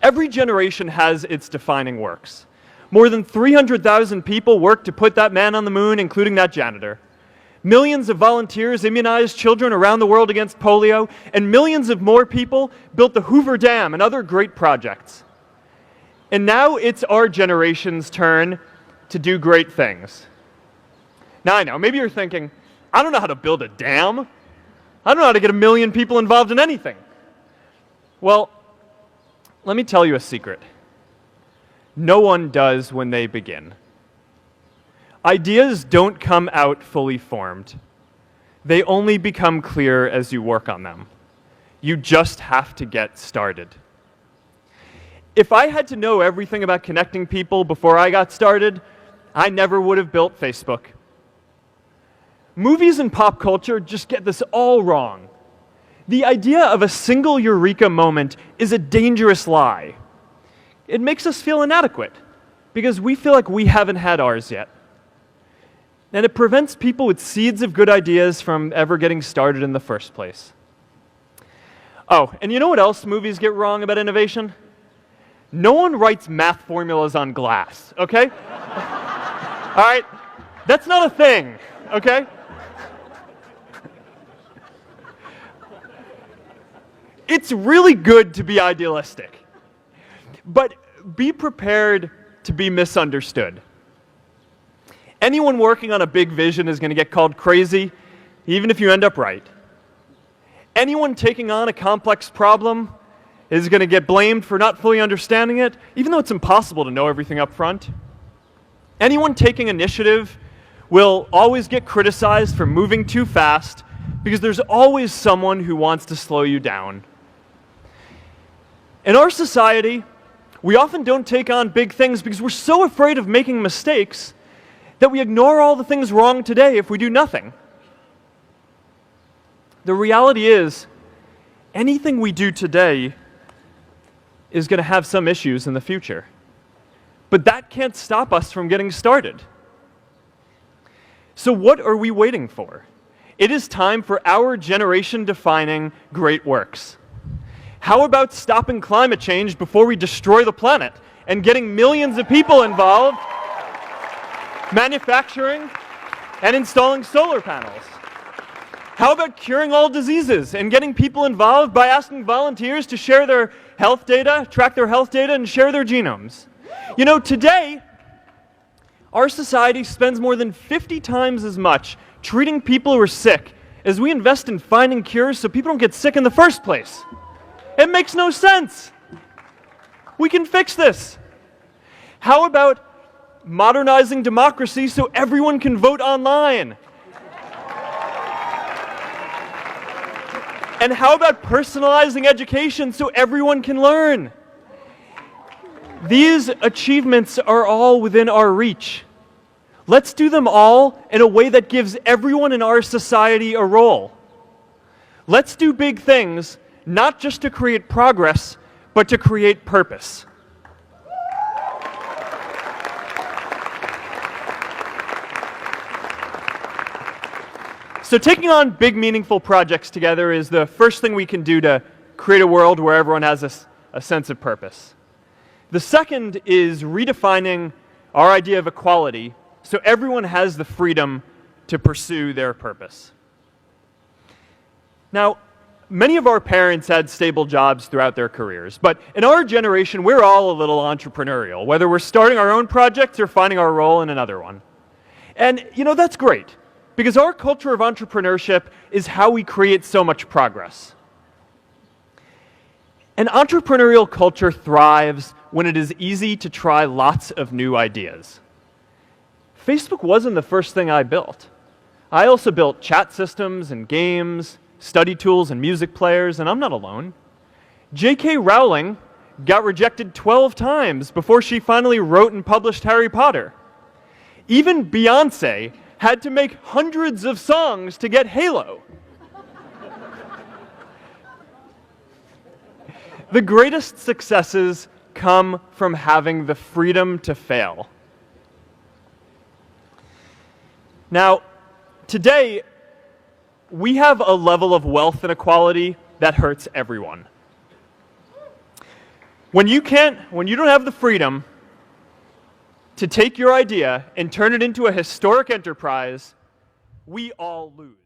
Every generation has its defining works. More than 300,000 people worked to put that man on the moon, including that janitor. Millions of volunteers immunized children around the world against polio, and millions of more people built the Hoover Dam and other great projects. And now it's our generation's turn to do great things. Now I know, maybe you're thinking, I don't know how to build a dam. I don't know how to get 1 million people involved in anything. Well, let me tell you a secret. No one does when they begin. Ideas don't come out fully formed. They only become clear as you work on them. You just have to get started. If I had to know everything about connecting people before I got started, I never would have built Facebook. Movies and pop culture just get this all wrong. The idea of a single eureka moment is a dangerous lie. It makes us feel inadequate because we feel like we haven't had ours yet. And it prevents people with seeds of good ideas from ever getting started in the first place. Oh, and you know what else movies get wrong about innovation? No one writes math formulas on glass, okay? All right? That's not a thing, okay? It's really good to be idealistic, but be prepared to be misunderstood. Anyone working on a big vision is going to get called crazy, even if you end up right. Anyone taking on a complex problem is going to get blamed for not fully understanding it, even though it's impossible to know everything up front. Anyone taking initiative will always get criticized for moving too fast because there's always someone who wants to slow you down. In our society, we often don't take on big things because we're so afraid of making mistakes that we ignore all the things wrong today if we do nothing. The reality is, anything we do today is going to have some issues in the future. But that can't stop us from getting started. So what are we waiting for? It is time for our generation-defining great works. How about stopping climate change before we destroy the planet and getting millions of people involved, manufacturing and installing solar panels? How about curing all diseases and getting people involved by asking volunteers to share their health data, track their health data, and share their genomes? You know, today, our society spends more than 50 times as much treating people who are sick as we invest in finding cures so people don't get sick in the first place. It makes no sense. We can fix this. How about modernizing democracy so everyone can vote online? And how about personalizing education so everyone can learn? These achievements are all within our reach. Let's do them all in a way that gives everyone in our society a role. Let's do big things, not just to create progress, but to create purpose. So taking on big, meaningful projects together is the first thing we can do to create a world where everyone has a sense of purpose. The second is redefining our idea of equality so everyone has the freedom to pursue their purpose. Now, many of our parents had stable jobs throughout their careers, but in our generation, we're all a little entrepreneurial, whether we're starting our own projects or finding our role in another one. And, you know, that's great, because our culture of entrepreneurship is how we create so much progress. An entrepreneurial culture thrives when it is easy to try lots of new ideas. Facebook wasn't the first thing I built. I also built chat systems and games, study tools and music players, and I'm not alone. J.K. Rowling got rejected 12 times before she finally wrote and published Harry Potter. Even Beyoncé had to make hundreds of songs to get Halo. The greatest successes come from having the freedom to fail. Now, today, we have a level of wealth inequality that hurts everyone. When you don't have the freedom to take your idea and turn it into a historic enterprise, we all lose.